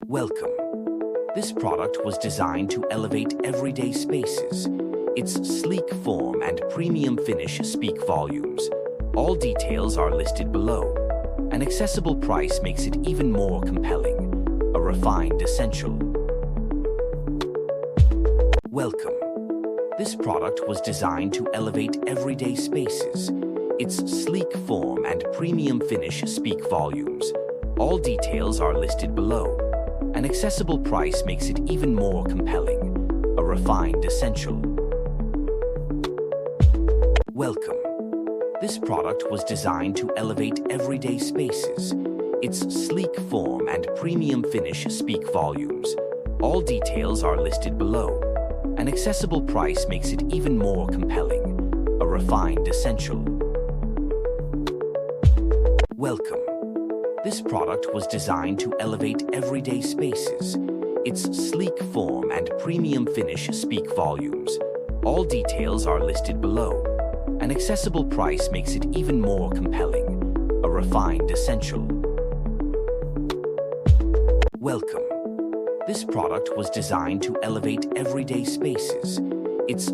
Welcome. This product was designed to elevate everyday spaces. Its sleek form and premium finish speak volumes. All details are listed below. An accessible price makes it even more compelling. A refined essential. Welcome. This product was designed to elevate everyday spaces. Its sleek form and premium finish speak volumes. All details are listed below. An accessible price makes it even more compelling. A refined essential. Welcome. This product was designed to elevate everyday spaces. Its sleek form and premium finish speak volumes. All details are listed below. An accessible price makes it even more compelling. A refined essential. Welcome. This product was designed to elevate everyday spaces. Its sleek form and premium finish speak volumes. All details are listed below. An accessible price makes it even more compelling. A refined essential. Welcome. This product was designed to elevate everyday spaces. Its